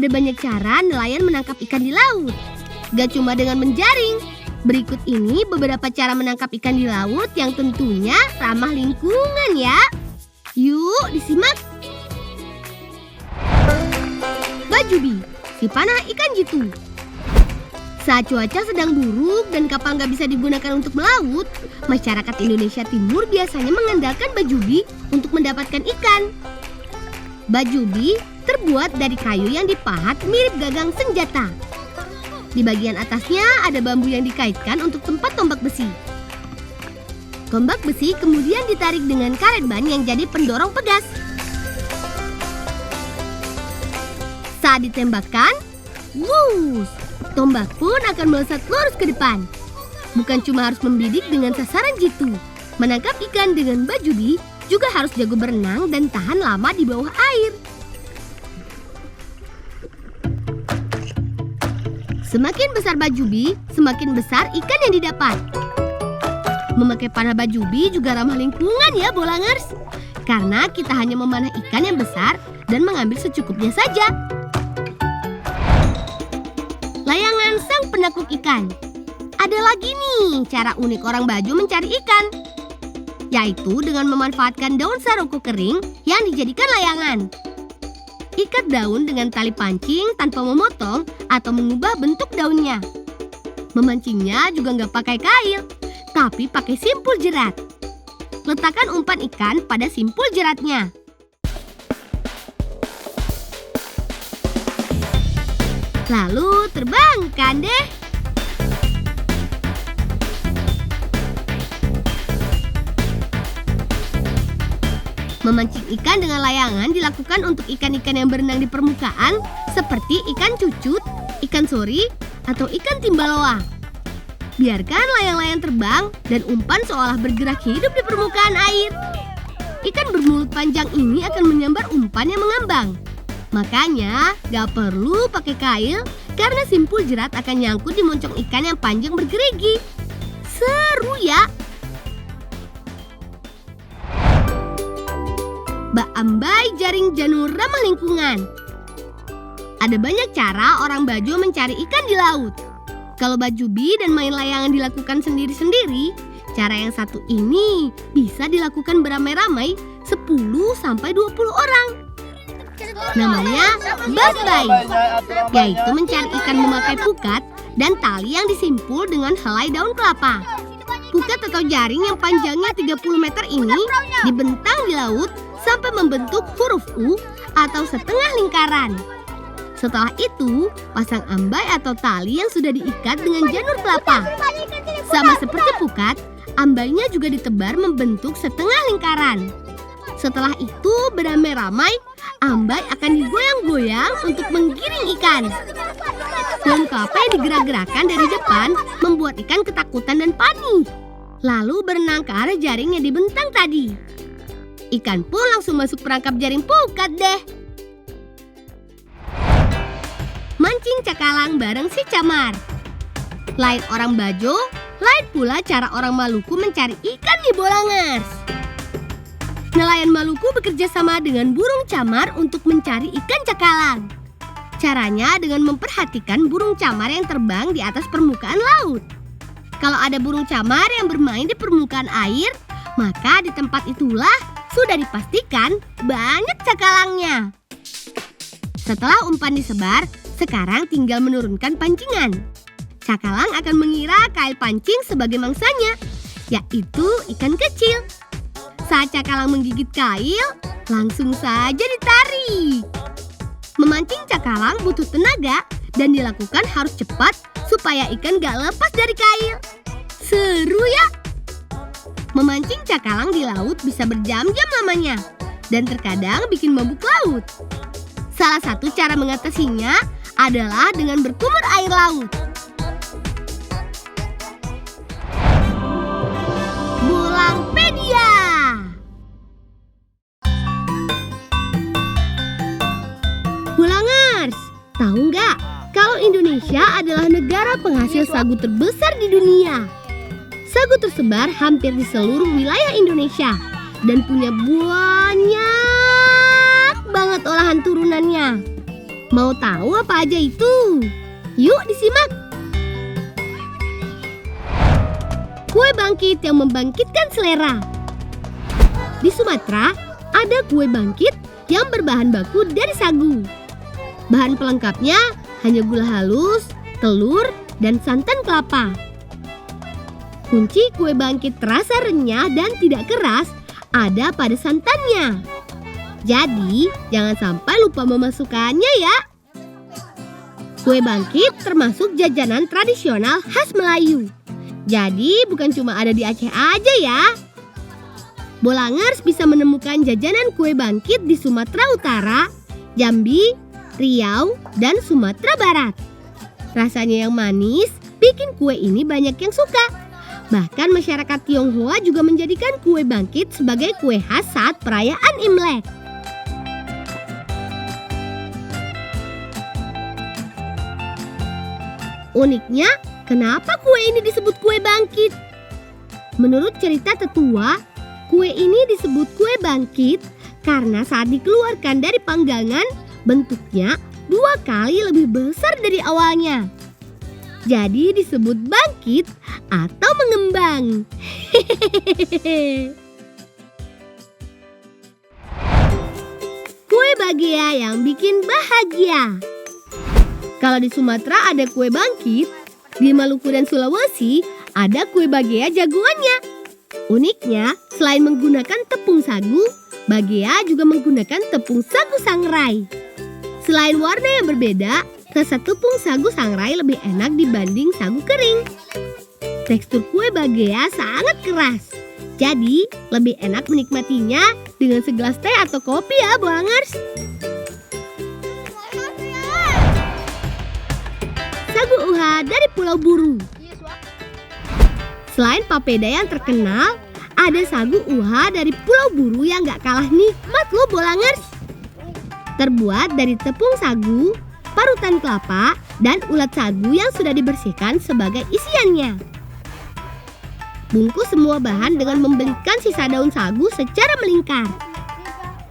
Ada banyak cara nelayan menangkap ikan di laut. Gak cuma dengan menjaring. Berikut ini beberapa cara menangkap ikan di laut yang tentunya ramah lingkungan ya. Yuk disimak. Bajubi, si panah ikan jitu. Saat cuaca sedang buruk dan kapal nggak bisa digunakan untuk melaut, masyarakat Indonesia Timur biasanya mengandalkan bajubi untuk mendapatkan ikan. Bajubi terbuat dari kayu yang dipahat mirip gagang senjata. Di bagian atasnya ada bambu yang dikaitkan untuk tempat tombak besi. Tombak besi kemudian ditarik dengan karet ban yang jadi pendorong pegas. Saat ditembakkan, wuss! Tombak pun akan melesat lurus ke depan. Bukan cuma harus membidik dengan sasaran jitu. Menangkap ikan dengan bajubi juga harus jago berenang dan tahan lama di bawah air. Semakin besar bajubi, semakin besar ikan yang didapat. Memakai panah bajubi juga ramah lingkungan ya, Bolangers. Karena kita hanya memanah ikan yang besar dan mengambil secukupnya saja. Layangan sang penakut ikan. Ada lagi nih cara unik orang Bajo mencari ikan, yaitu dengan memanfaatkan daun saroko kering yang dijadikan layangan. Ikat daun dengan tali pancing tanpa memotong atau mengubah bentuk daunnya. Memancingnya juga nggak pakai kail, tapi pakai simpul jerat. Letakkan umpan ikan pada simpul jeratnya. Lalu terbangkan deh. Memancing ikan dengan layangan dilakukan untuk ikan-ikan yang berenang di permukaan seperti ikan cucut, ikan sori, atau ikan timbaloa. Biarkan layang-layang terbang dan umpan seolah bergerak hidup di permukaan air. Ikan bermulut panjang ini akan menyambar umpan yang mengambang. Makanya gak perlu pakai kail karena simpul jerat akan nyangkut di moncong ikan yang panjang bergerigi. Seru ya! Bak ambai jaring janur ramah lingkungan. Ada banyak cara orang Bajo mencari ikan di laut. Kalau bajubi dan main layangan dilakukan sendiri-sendiri, cara yang satu ini bisa dilakukan beramai-ramai 10-20 orang. Namanya bambai, yaitu mencari ikan memakai pukat dan tali yang disimpul dengan helai daun kelapa. Pukat atau jaring yang panjangnya 30 meter ini dibentang di laut sampai membentuk huruf U atau setengah lingkaran. Setelah itu, pasang ambai atau tali yang sudah diikat dengan janur kelapa. Sama seperti pukat, ambainya juga ditebar membentuk setengah lingkaran. Setelah itu beramai-ramai, ambai akan digoyang-goyang untuk menggiring ikan. Daun kelapa yang digerak-gerakkan dari depan membuat ikan ketakutan dan panik. Lalu berenang ke arah jaring yang dibentang tadi. Ikan pun langsung masuk perangkap jaring pukat deh. Mancing cakalang bareng si Camar. Lain orang Bajo, lain pula cara orang Maluku mencari ikan di Bolangers. Nelayan Maluku bekerja sama dengan burung camar untuk mencari ikan cakalang. Caranya dengan memperhatikan burung camar yang terbang di atas permukaan laut. Kalau ada burung camar yang bermain di permukaan air, maka di tempat itulah sudah dipastikan banyak cakalangnya. Setelah umpan disebar, sekarang tinggal menurunkan pancingan. Cakalang akan mengira kail pancing sebagai mangsanya, yaitu ikan kecil. Saat cakalang menggigit kail, langsung saja ditarik. Memancing cakalang butuh tenaga dan dilakukan harus cepat supaya ikan gak lepas dari kail. Seru ya? Memancing cakalang di laut bisa berjam-jam lamanya dan terkadang bikin mabuk laut. Salah satu cara mengatasinya adalah dengan berkumur air laut. Bulangpedia. Bulangers, tahu nggak kalau Indonesia adalah negara penghasil sagu terbesar di dunia? Sagu tersebar hampir di seluruh wilayah Indonesia dan punya banyak banget olahan turunannya. Mau tahu apa aja itu? Yuk disimak. Kue bangkit yang membangkitkan selera. Di Sumatera, ada kue bangkit yang berbahan baku dari sagu. Bahan pelengkapnya hanya gula halus, telur, dan santan kelapa. Kunci kue bangkit terasa renyah dan tidak keras ada pada santannya. Jadi, jangan sampai lupa memasukkannya ya. Kue bangkit termasuk jajanan tradisional khas Melayu. Jadi, bukan cuma ada di Aceh aja ya. Bolangers bisa menemukan jajanan kue bangkit di Sumatera Utara, Jambi, Riau, dan Sumatera Barat. Rasanya yang manis bikin kue ini banyak yang suka. Bahkan masyarakat Tionghoa juga menjadikan kue bangkit sebagai kue khas saat perayaan Imlek. Uniknya, kenapa kue ini disebut kue bangkit? Menurut cerita tetua, kue ini disebut kue bangkit karena saat dikeluarkan dari panggangan, bentuknya 2 kali lebih besar dari awalnya. Jadi disebut bangkit atau mengembang. Kue bagea yang bikin bahagia. Kalau di Sumatera ada kue bangkit, di Maluku dan Sulawesi ada kue bagea jagoannya. Uniknya, selain menggunakan tepung sagu, bagea juga menggunakan tepung sagu sangrai. Selain warna yang berbeda, rasa tepung sagu sangrai lebih enak dibanding sagu kering. Tekstur kue bagea sangat keras, jadi lebih enak menikmatinya dengan segelas teh atau kopi ya, Bolangers. Sagu uha dari Pulau Buru. Selain papeda yang terkenal, ada sagu uha dari Pulau Buru yang gak kalah nikmat loh, Bolangers. Terbuat dari tepung sagu, parutan kelapa, dan ulat sagu yang sudah dibersihkan sebagai isiannya. Bungkus semua bahan dengan membelikan sisa daun sagu secara melingkar.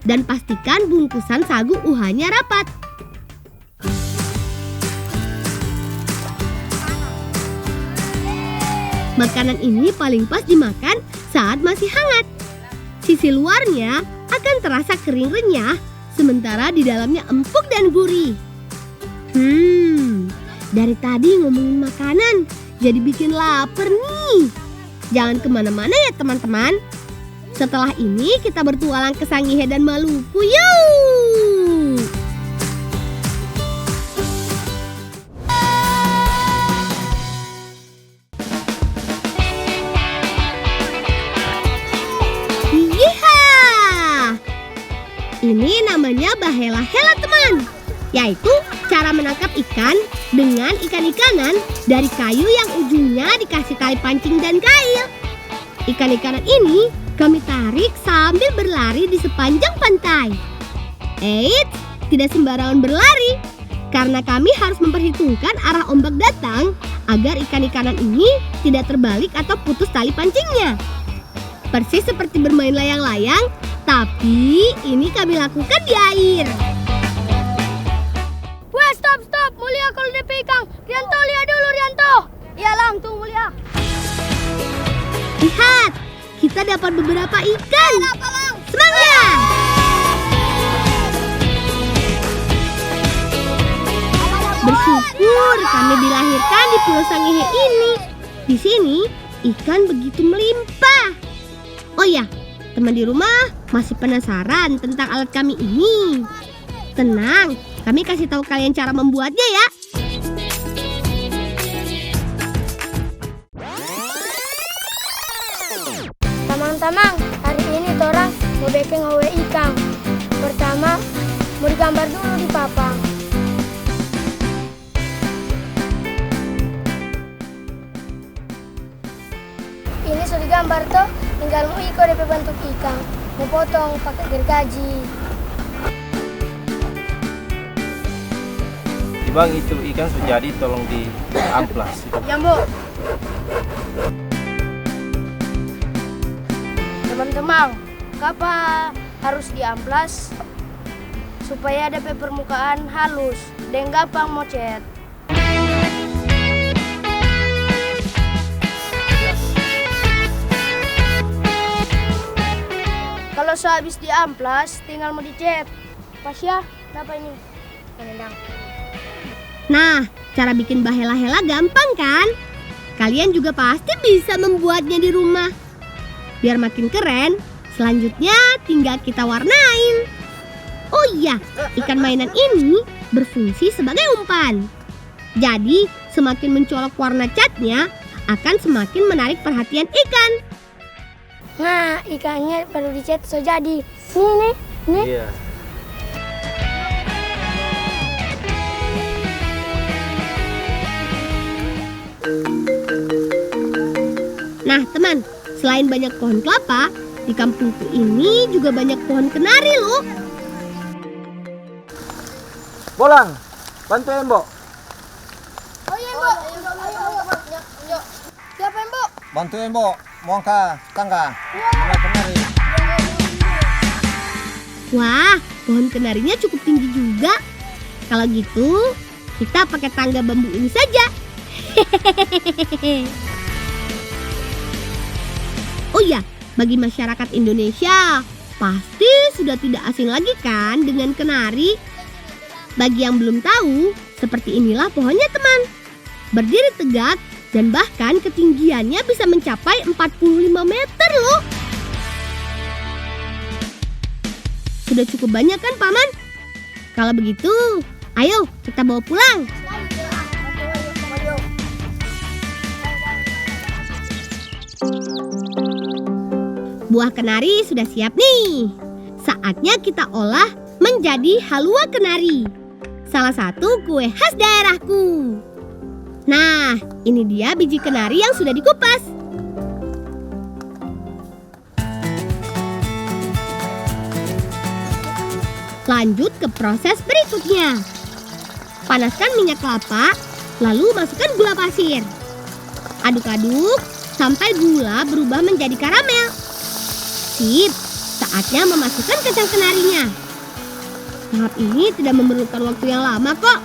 Dan pastikan bungkusan sagu uhanya rapat. Makanan ini paling pas dimakan saat masih hangat. Sisi luarnya akan terasa kering renyah, sementara di dalamnya empuk dan gurih. Dari tadi ngomongin makanan, jadi bikin lapar nih. Jangan kemana-mana ya teman-teman. Setelah ini kita bertualang ke Sangihe dan Maluku, yuk! Ini namanya bahela-hela teman, yaitu cara menangkap ikan dengan ikan-ikanan dari kayu yang ujungnya dikasih tali pancing dan kail. Ikan-ikanan ini kami tarik sambil berlari di sepanjang pantai. Eits, tidak sembarangan berlari, karena kami harus memperhitungkan arah ombak datang agar ikan-ikanan ini tidak terbalik atau putus tali pancingnya. Persis seperti bermain layang-layang, tapi ini kami lakukan di air. Weh, stop. Mulia kalau DP ikan. Rianto, lihat dulu, Rianto. Iya, Lang, tuh Mulia. Lihat, kita dapat beberapa ikan. Semangat! Bersyukur kami dilahirkan di Pulau Sangihe ini. Di sini, ikan begitu melimpah. Oh ya, teman di rumah masih penasaran tentang alat kami ini? Tenang, kami kasih tahu kalian cara membuatnya ya. Tamang-tamang, hari ini torang mau bikin hawe ikan. Pertama, mau digambar dulu di papang. Ini sudah digambar tuh, tinggal mau ikut DP bentuk ikan. Mau potong pakai gergaji. Bang, itu ikan sudah jadi, tolong di amplas. Ya, Bu. Teman-teman, kapan harus diamplas? supaya ada permukaan halus dan gampang mau cat. Kalau sehabis diamplas, tinggal mau dicat. Pas ya, apa ini? Penendang. Nah, cara bikin bahela-hela gampang kan? Kalian juga pasti bisa membuatnya di rumah. Biar makin keren, selanjutnya tinggal kita warnain. Oh iya, ikan mainan ini berfungsi sebagai umpan. Jadi, semakin mencolok warna catnya akan semakin menarik perhatian ikan. Nah, ikannya perlu dicat so jadi. Nih. Iya. Nah, teman, selain banyak pohon kelapa, di kampungku ini juga banyak pohon kenari loh. Bolang, bantuin, Mbok. Oh iya, Mbok. Siapa, Mbok? Bantuin, Mbok. Mau angkat tangga. Mulai kemari. Wah, pohon kenarinya cukup tinggi juga. Kalau gitu, kita pakai tangga bambu ini saja. Oh iya, bagi masyarakat Indonesia, pasti sudah tidak asing lagi kan dengan kenari? Bagi yang belum tahu, seperti inilah pohonnya teman. Berdiri tegak dan bahkan ketinggiannya bisa mencapai 45 meter loh. Sudah cukup banyak kan Paman? Kalau begitu, ayo kita bawa pulang. Buah kenari sudah siap nih. Saatnya kita olah menjadi halua kenari. Salah satu kue khas daerahku. Nah, ini dia biji kenari yang sudah dikupas. Lanjut ke proses berikutnya. Panaskan minyak kelapa, lalu masukkan gula pasir. Aduk-aduk sampai gula berubah menjadi karamel. Sip, saatnya memasukkan kacang kenarinya. Tahap ini tidak memerlukan waktu yang lama kok.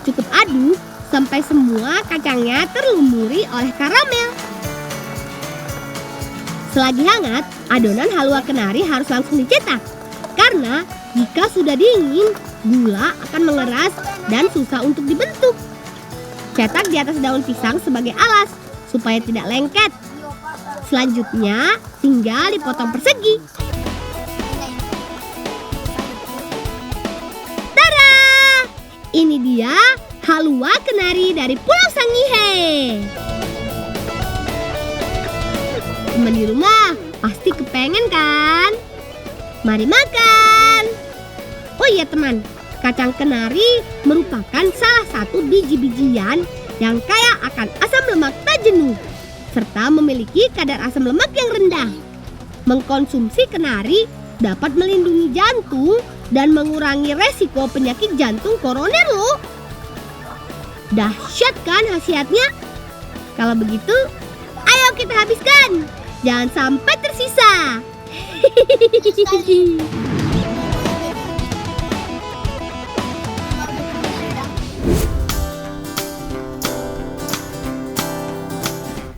Cukup aduk sampai semua kacangnya terlumuri oleh karamel. Selagi hangat, adonan halua kenari harus langsung dicetak. Karena jika sudah dingin, gula akan mengeras dan susah untuk dibentuk. Cetak di atas daun pisang sebagai alas supaya tidak lengket. Selanjutnya, tinggal dipotong persegi. Tada! Ini dia halua kenari dari Pulau Sangihe. Teman di rumah pasti kepengen kan? Mari makan. Oh iya teman, kacang kenari merupakan salah satu biji-bijian yang kaya akan asam lemak tak jenuh, serta memiliki kadar asam lemak yang rendah. Mengkonsumsi kenari dapat melindungi jantung dan mengurangi resiko penyakit jantung koroner loh. Dahsyat kan khasiatnya? Kalau begitu, ayo kita habiskan. Jangan sampai tersisa.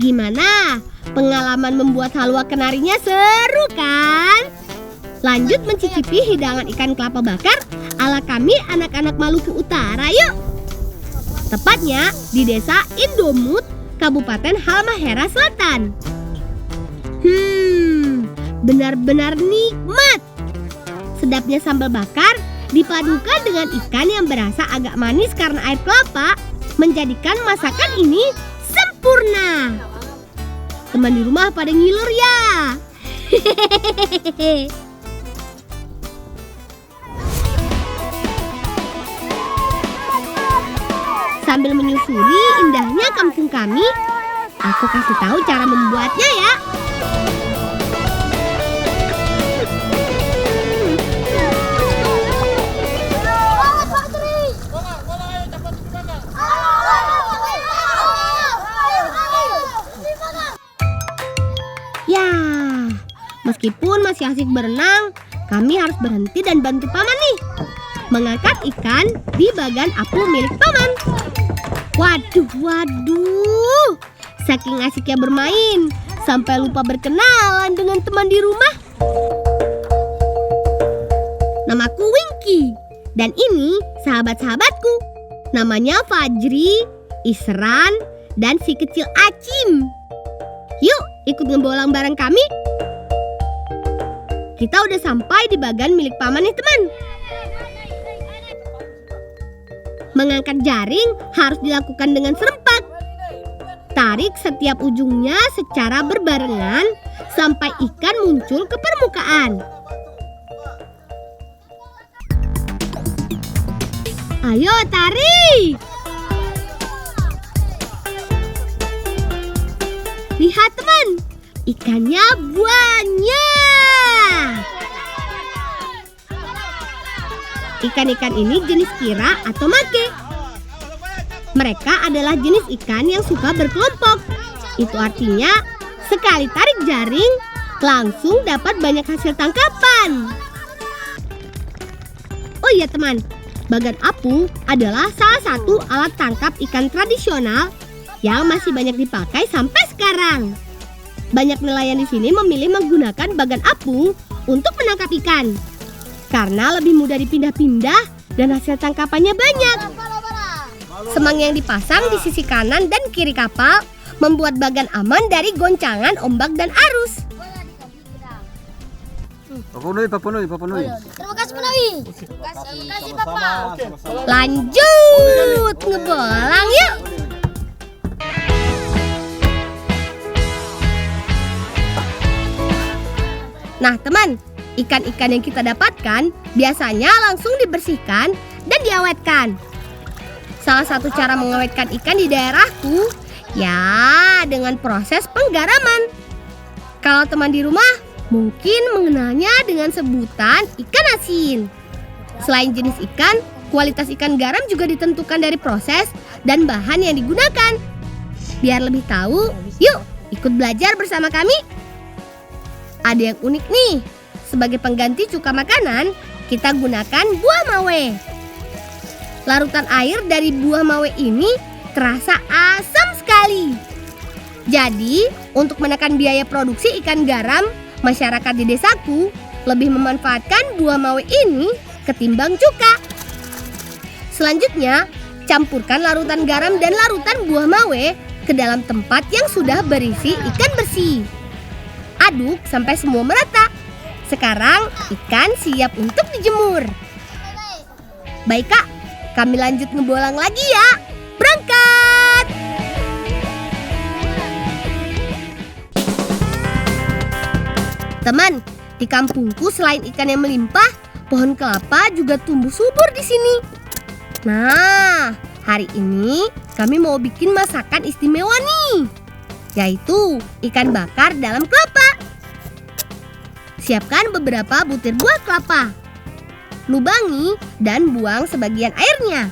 Gimana? Pengalaman membuat halua kenarinya seru kan? Lanjut mencicipi hidangan ikan kelapa bakar ala kami anak-anak Maluku Utara yuk. Tepatnya di desa Indomut, Kabupaten Halmahera Selatan. Benar-benar nikmat. Sedapnya sambal bakar dipadukan dengan ikan yang berasa agak manis karena air kelapa menjadikan masakan ini sempurna. Teman di rumah pada ngilur ya. Sambil menyusuri indahnya kampung kami, aku kasih tahu cara membuatnya ya. Ya, meskipun masih asik berenang, kami harus berhenti dan bantu paman nih. mengangkat ikan di bagan apung milik paman. Waduh, saking asiknya bermain, sampai lupa berkenalan dengan teman di rumah. Namaku Winky, dan ini sahabat-sahabatku. Namanya Fajri, Isran, dan si kecil Acim. Yuk, ikut ngebolang bareng kami. Kita udah sampai di bagan milik paman nih teman. Mengangkat jaring harus dilakukan dengan serempak. Tarik setiap ujungnya secara berbarengan sampai ikan muncul ke permukaan. Ayo tarik! Lihat teman, ikannya banyak. Ikan-ikan ini jenis kira atau make. Mereka adalah jenis ikan yang suka berkelompok. Itu artinya sekali tarik jaring langsung dapat banyak hasil tangkapan. Oh iya teman, bagan apung adalah salah satu alat tangkap ikan tradisional yang masih banyak dipakai sampai sekarang. Banyak nelayan di sini memilih menggunakan bagan apung untuk menangkap ikan karena lebih mudah dipindah-pindah dan hasil tangkapannya banyak. Semang yang dipasang di sisi kanan dan kiri kapal membuat bagan aman dari goncangan ombak dan arus. Papunui. Terima kasih Penawi. Terima kasih Papa. Lanjut ngebolang yuk. Nah teman, ikan-ikan yang kita dapatkan biasanya langsung dibersihkan dan diawetkan. Salah satu cara mengawetkan ikan di daerahku ya dengan proses penggaraman. Kalau teman di rumah mungkin mengenalnya dengan sebutan ikan asin. Selain jenis ikan, kualitas ikan garam juga ditentukan dari proses dan bahan yang digunakan. Biar lebih tahu, yuk ikut belajar bersama kami. Ada yang unik nih, sebagai pengganti cuka makanan, kita gunakan buah mawe. Larutan air dari buah mawe ini terasa asam sekali. Jadi, untuk menekan biaya produksi ikan garam, masyarakat di desaku lebih memanfaatkan buah mawe ini ketimbang cuka. Selanjutnya, campurkan larutan garam dan larutan buah mawe ke dalam tempat yang sudah berisi ikan bersih. Aduk sampai semua merata. Sekarang ikan siap untuk dijemur. Baik kak, kami lanjut ngebolang lagi ya. Berangkat! Teman, di kampungku selain ikan yang melimpah, pohon kelapa juga tumbuh subur di sini. Nah, hari ini kami mau bikin masakan istimewa nih, yaitu ikan bakar dalam kelapa. Siapkan beberapa butir buah kelapa. Lubangi dan buang sebagian airnya.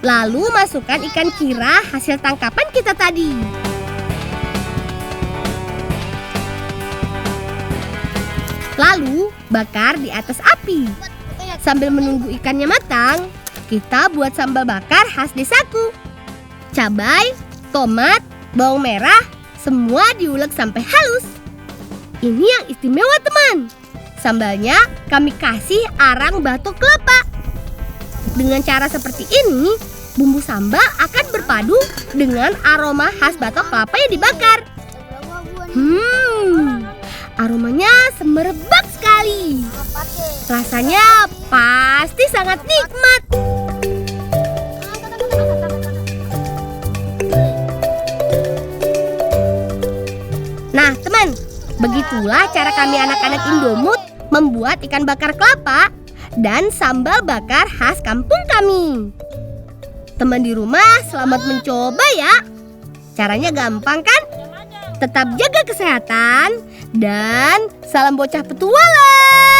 Lalu masukkan ikan kira hasil tangkapan kita tadi. Lalu bakar di atas api. Sambil menunggu ikannya matang, kita buat sambal bakar khas desaku. Cabai, tomat, bawang merah, semua diulek sampai halus. Ini yang istimewa teman. Sambalnya kami kasih arang batok kelapa. Dengan cara seperti ini, bumbu sambal akan berpadu dengan aroma khas batok kelapa yang dibakar. Aromanya semerbak sekali. Rasanya pasti sangat nikmat. Nah teman, begitulah cara kami anak-anak Indomut membuat ikan bakar kelapa dan sambal bakar khas kampung kami. Teman di rumah selamat mencoba ya. Caranya gampang kan? Tetap jaga kesehatan dan salam bocah petualang.